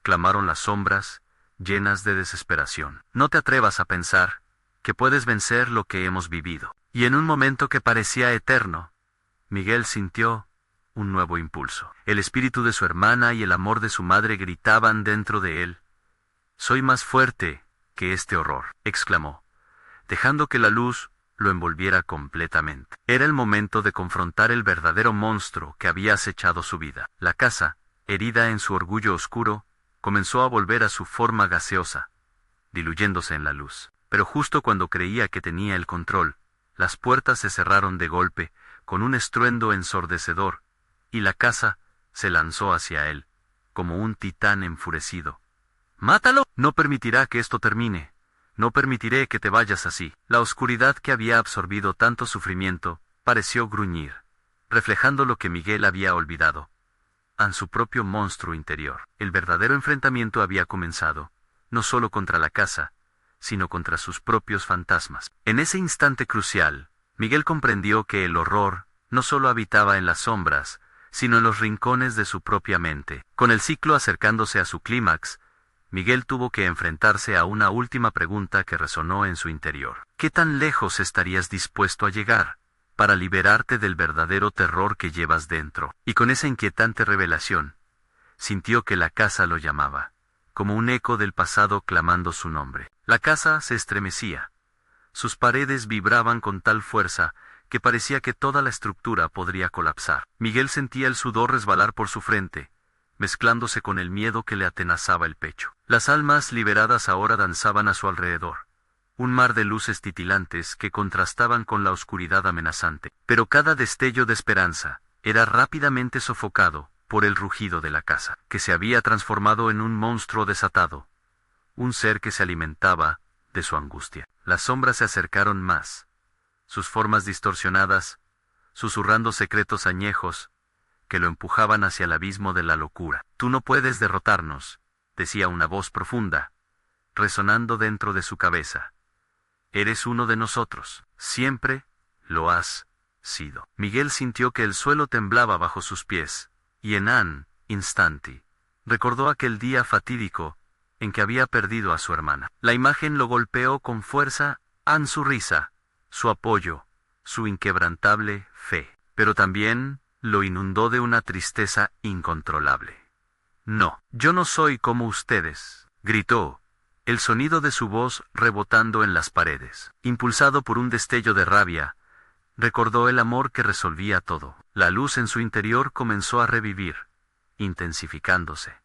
clamaron las sombras, llenas de desesperación. No te atrevas a pensar que puedes vencer lo que hemos vivido. Y en un momento que parecía eterno, Miguel sintió un nuevo impulso. El espíritu de su hermana y el amor de su madre gritaban dentro de él. Soy más fuerte que este horror, exclamó, dejando que la luz lo envolviera completamente. Era el momento de confrontar el verdadero monstruo que había acechado su vida. La casa, herida en su orgullo oscuro, comenzó a volver a su forma gaseosa, diluyéndose en la luz. Pero justo cuando creía que tenía el control, las puertas se cerraron de golpe, con un estruendo ensordecedor, y la casa se lanzó hacia él, como un titán enfurecido. ¡Mátalo! No permitirá que esto termine. No permitiré que te vayas así. La oscuridad que había absorbido tanto sufrimiento pareció gruñir, reflejando lo que Miguel había olvidado, en su propio monstruo interior. El verdadero enfrentamiento había comenzado, no solo contra la casa, sino contra sus propios fantasmas. En ese instante crucial, Miguel comprendió que el horror no solo habitaba en las sombras, sino en los rincones de su propia mente. Con el ciclo acercándose a su clímax, Miguel tuvo que enfrentarse a una última pregunta que resonó en su interior. ¿Qué tan lejos estarías dispuesto a llegar para liberarte del verdadero terror que llevas dentro? Y con esa inquietante revelación, sintió que la casa lo llamaba, como un eco del pasado clamando su nombre. La casa se estremecía. Sus paredes vibraban con tal fuerza que parecía que toda la estructura podría colapsar. Miguel sentía el sudor resbalar por su frente, mezclándose con el miedo que le atenazaba el pecho. Las almas liberadas ahora danzaban a su alrededor, un mar de luces titilantes que contrastaban con la oscuridad amenazante. Pero cada destello de esperanza era rápidamente sofocado por el rugido de la casa, que se había transformado en un monstruo desatado, un ser que se alimentaba de su angustia. Las sombras se acercaron más, sus formas distorsionadas, susurrando secretos añejos, que lo empujaban hacia el abismo de la locura. Tú no puedes derrotarnos, decía una voz profunda, resonando dentro de su cabeza. Eres uno de nosotros, siempre lo has sido. Miguel sintió que el suelo temblaba bajo sus pies, y en un instante recordó aquel día fatídico en que había perdido a su hermana. La imagen lo golpeó con fuerza, su risa, su apoyo, su inquebrantable fe, pero también lo inundó de una tristeza incontrolable. No, yo no soy como ustedes, gritó, el sonido de su voz rebotando en las paredes. Impulsado por un destello de rabia, recordó el amor que resolvía todo. La luz en su interior comenzó a revivir, intensificándose.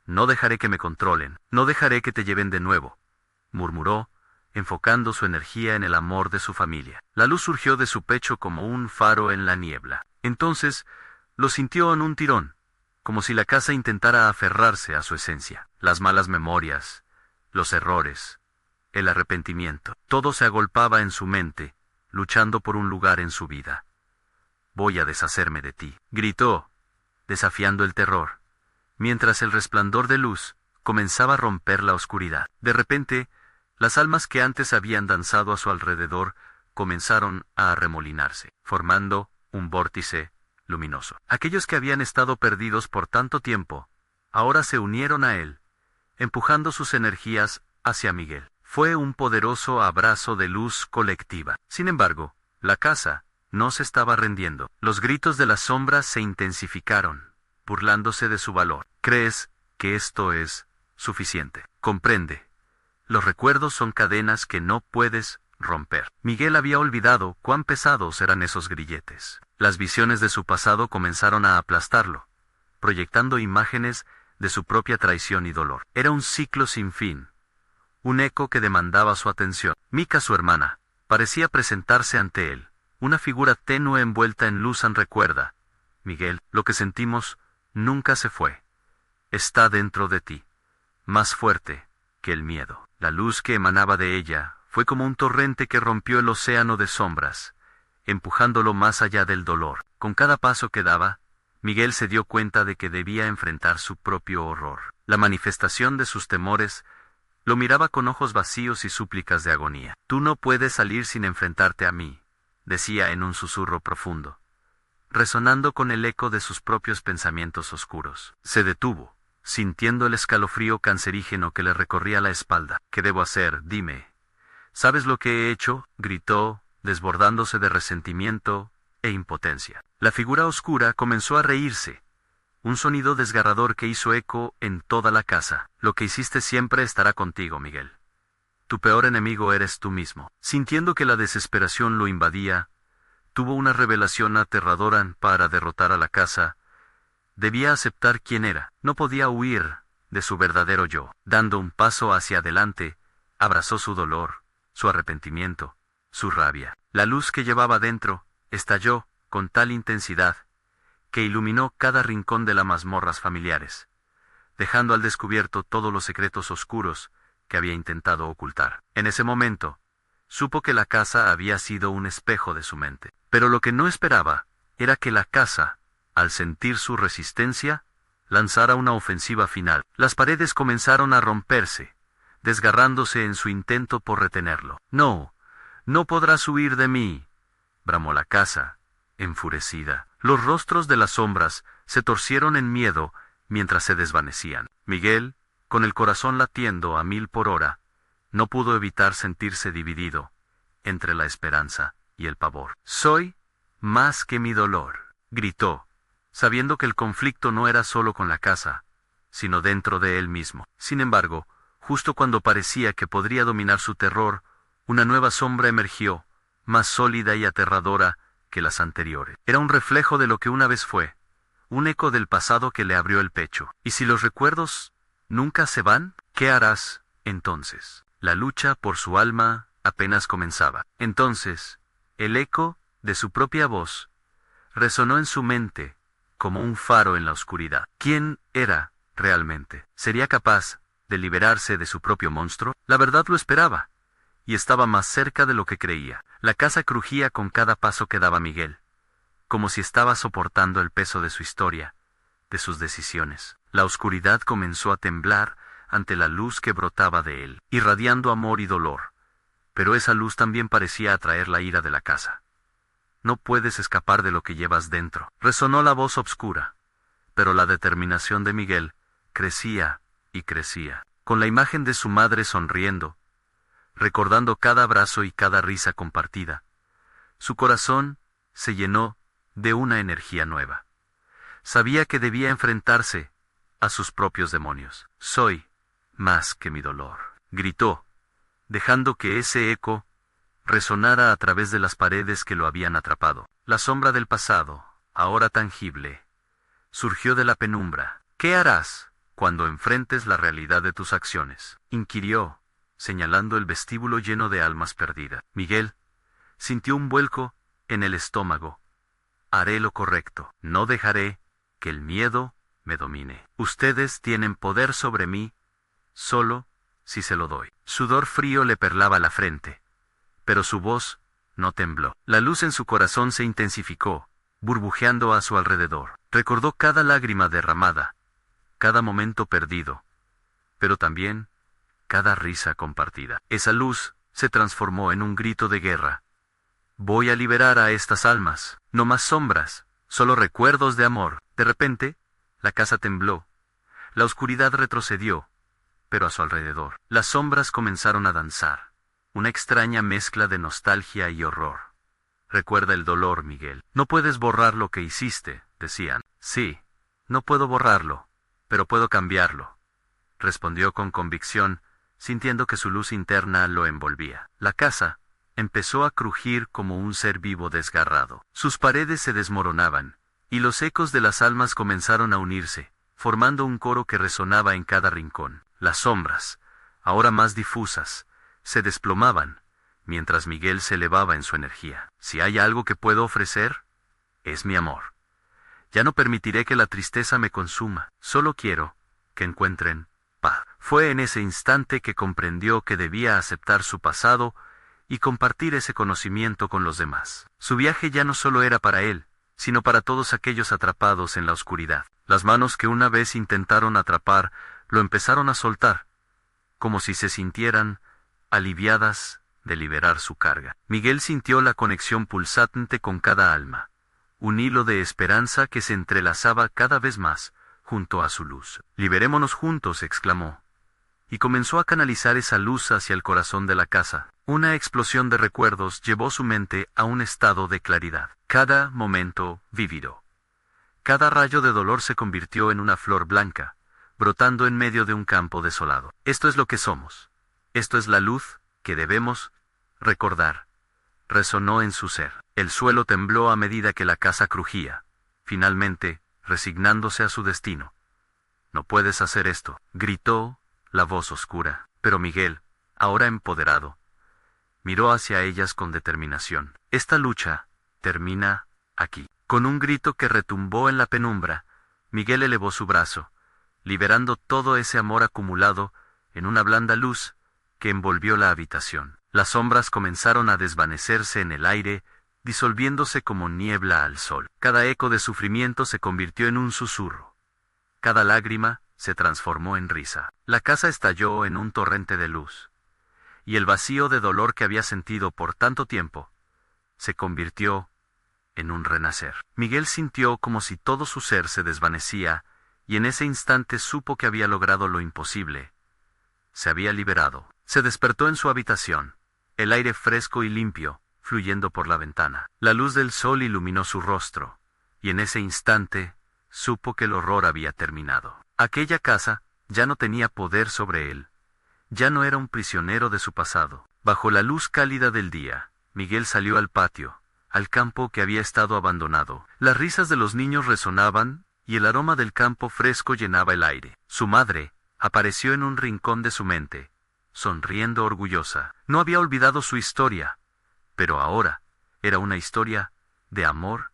No dejaré que me controlen, no dejaré que te lleven de nuevo, murmuró, enfocando su energía en el amor de su familia. La luz surgió de su pecho como un faro en la niebla. Entonces, lo sintió en un tirón, como si la casa intentara aferrarse a su esencia. Las malas memorias, los errores, el arrepentimiento, todo se agolpaba en su mente, luchando por un lugar en su vida. Voy a deshacerme de ti, gritó, desafiando el terror, mientras el resplandor de luz comenzaba a romper la oscuridad. De repente, las almas que antes habían danzado a su alrededor comenzaron a arremolinarse, formando un vórtice luminoso. Aquellos que habían estado perdidos por tanto tiempo, ahora se unieron a él, empujando sus energías hacia Miguel. Fue un poderoso abrazo de luz colectiva. Sin embargo, la casa no se estaba rendiendo. Los gritos de las sombras se intensificaron, burlándose de su valor. ¿Crees que esto es suficiente? Comprende. Los recuerdos son cadenas que no puedes romper. Miguel había olvidado cuán pesados eran esos grilletes. Las visiones de su pasado comenzaron a aplastarlo, proyectando imágenes de su propia traición y dolor. Era un ciclo sin fin, un eco que demandaba su atención. Mika, su hermana, parecía presentarse ante él, una figura tenue envuelta en luz. Recuerda, Miguel, lo que sentimos nunca se fue. Está dentro de ti, más fuerte que el miedo. La luz que emanaba de ella fue como un torrente que rompió el océano de sombras, empujándolo más allá del dolor. Con cada paso que daba, Miguel se dio cuenta de que debía enfrentar su propio horror. La manifestación de sus temores lo miraba con ojos vacíos y súplicas de agonía. Tú no puedes salir sin enfrentarte a mí, decía en un susurro profundo, resonando con el eco de sus propios pensamientos oscuros. Se detuvo, sintiendo el escalofrío cancerígeno que le recorría la espalda. ¿Qué debo hacer? Dime. ¿Sabes lo que he hecho? Gritó, desbordándose de resentimiento e impotencia. La figura oscura comenzó a reírse, un sonido desgarrador que hizo eco en toda la casa. Lo que hiciste siempre estará contigo, Miguel. Tu peor enemigo eres tú mismo. Sintiendo que la desesperación lo invadía, tuvo una revelación aterradora. Para derrotar a la casa, debía aceptar quién era. No podía huir de su verdadero yo. Dando un paso hacia adelante, abrazó su dolor, su arrepentimiento, su rabia. La luz que llevaba dentro estalló con tal intensidad que iluminó cada rincón de las mazmorras familiares, dejando al descubierto todos los secretos oscuros que había intentado ocultar. En ese momento, supo que la casa había sido un espejo de su mente. Pero lo que no esperaba era que la casa, al sentir su resistencia, lanzara una ofensiva final. Las paredes comenzaron a romperse, desgarrándose en su intento por retenerlo. No, no podrás huir de mí, bramó la casa, enfurecida. Los rostros de las sombras se torcieron en miedo mientras se desvanecían. Miguel, con el corazón latiendo a 1000 por hora, no pudo evitar sentirse dividido entre la esperanza y el pavor. Soy más que mi dolor, gritó, sabiendo que el conflicto no era solo con la casa, sino dentro de él mismo. Sin embargo, justo cuando parecía que podría dominar su terror, una nueva sombra emergió, más sólida y aterradora que las anteriores. Era un reflejo de lo que una vez fue, un eco del pasado que le abrió el pecho. ¿Y si los recuerdos nunca se van? ¿Qué harás entonces? La lucha por su alma apenas comenzaba. Entonces, el eco de su propia voz resonó en su mente como un faro en la oscuridad. ¿Quién era realmente? ¿Sería capaz de liberarse de su propio monstruo? La verdad lo esperaba, y estaba más cerca de lo que creía. La casa crujía con cada paso que daba Miguel, como si estaba soportando el peso de su historia, de sus decisiones. La oscuridad comenzó a temblar ante la luz que brotaba de él, irradiando amor y dolor, pero esa luz también parecía atraer la ira de la casa. no puedes escapar de lo que llevas dentro. Resonó la voz obscura, pero la determinación de Miguel crecía y crecía. Con la imagen de su madre sonriendo, recordando cada abrazo y cada risa compartida, su corazón se llenó de una energía nueva. Sabía que debía enfrentarse a sus propios demonios. Soy más que mi dolor, gritó, dejando que ese eco resonara a través de las paredes que lo habían atrapado. La sombra del pasado, ahora tangible, surgió de la penumbra. ¿Qué harás cuando enfrentes la realidad de tus acciones?, inquirió, señalando el vestíbulo lleno de almas perdidas. Miguel sintió un vuelco en el estómago. Haré lo correcto. No dejaré que el miedo me domine. Ustedes tienen poder sobre mí, solo si se lo doy. Sudor frío le perlaba la frente, pero su voz no tembló. La luz en su corazón se intensificó, burbujeando a su alrededor. Recordó cada lágrima derramada, cada momento perdido, pero también cada risa compartida. Esa luz se transformó en un grito de guerra. Voy a liberar a estas almas. No más sombras, solo recuerdos de amor. De repente, la casa tembló. La oscuridad retrocedió, pero a su alrededor, las sombras comenzaron a danzar. Una extraña mezcla de nostalgia y horror. Recuerda el dolor, Miguel. No puedes borrar lo que hiciste, decían. Sí, no puedo borrarlo, pero puedo cambiarlo, respondió con convicción, sintiendo que su luz interna lo envolvía. La casa empezó a crujir como un ser vivo desgarrado. Sus paredes se desmoronaban, y los ecos de las almas comenzaron a unirse, formando un coro que resonaba en cada rincón. Las sombras, ahora más difusas, se desplomaban, mientras Miguel se elevaba en su energía. Si hay algo que puedo ofrecer, es mi amor. Ya no permitiré que la tristeza me consuma, solo quiero que encuentren paz. Fue en ese instante que comprendió que debía aceptar su pasado y compartir ese conocimiento con los demás. Su viaje ya no solo era para él, sino para todos aquellos atrapados en la oscuridad. Las manos que una vez intentaron atrapar lo empezaron a soltar, como si se sintieran aliviadas de liberar su carga. Miguel sintió la conexión pulsante con cada alma, un hilo de esperanza que se entrelazaba cada vez más junto a su luz. Liberémonos juntos, exclamó, y comenzó a canalizar esa luz hacia el corazón de la casa. Una explosión de recuerdos llevó su mente a un estado de claridad. Cada momento vívido. Cada rayo de dolor se convirtió en una flor blanca, brotando en medio de un campo desolado. Esto es lo que somos. Esto es la luz que debemos recordar. Resonó en su ser. El suelo tembló a medida que la casa crujía, finalmente resignándose a su destino. No puedes hacer esto, gritó la voz oscura. Pero Miguel, ahora empoderado, miró hacia ellas con determinación. Esta lucha termina aquí. Con un grito que retumbó en la penumbra, Miguel elevó su brazo, liberando todo ese amor acumulado en una blanda luz que envolvió la habitación. Las sombras comenzaron a desvanecerse en el aire, disolviéndose como niebla al sol. Cada eco de sufrimiento se convirtió en un susurro. Cada lágrima se transformó en risa. La casa estalló en un torrente de luz, y el vacío de dolor que había sentido por tanto tiempo se convirtió en un renacer. Miguel sintió como si todo su ser se desvanecía, y en ese instante supo que había logrado lo imposible. Se había liberado. Se despertó en su habitación, el aire fresco y limpio fluyendo por la ventana. La luz del sol iluminó su rostro, y en ese instante supo que el horror había terminado. Aquella casa ya no tenía poder sobre él. Ya no era un prisionero de su pasado. Bajo la luz cálida del día, Miguel salió al patio, al campo que había estado abandonado. Las risas de los niños resonaban, y el aroma del campo fresco llenaba el aire. Su madre apareció en un rincón de su mente, sonriendo orgullosa. No había olvidado su historia, pero ahora era una historia de amor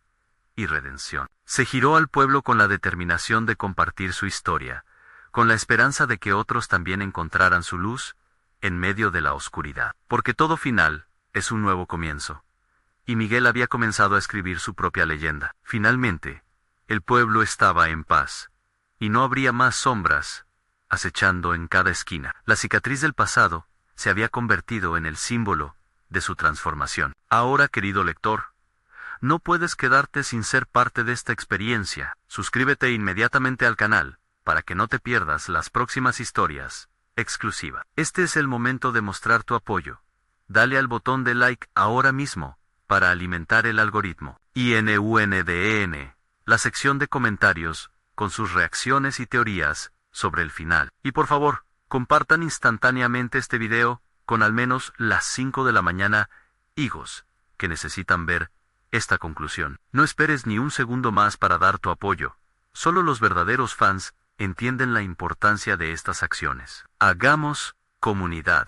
y redención. Se giró al pueblo con la determinación de compartir su historia, con la esperanza de que otros también encontraran su luz en medio de la oscuridad. Porque todo final es un nuevo comienzo. Y Miguel había comenzado a escribir su propia leyenda. Finalmente, el pueblo estaba en paz, y no habría más sombras acechando en cada esquina. La cicatriz del pasado se había convertido en el símbolo de su transformación. Ahora, querido lector, No puedes quedarte sin ser parte de esta experiencia. Suscríbete inmediatamente al canal, para que no te pierdas las próximas historias exclusivas. Este es el momento de mostrar tu apoyo. Dale al botón de like ahora mismo, para alimentar el algoritmo. INUNDEN, la sección de comentarios, con sus reacciones y teorías sobre el final. Y por favor, compartan instantáneamente este video, con al menos las 5 de la mañana, higos, que necesitan ver esta conclusión. No esperes ni un segundo más para dar tu apoyo. Solo los verdaderos fans entienden la importancia de estas acciones. Hagamos comunidad.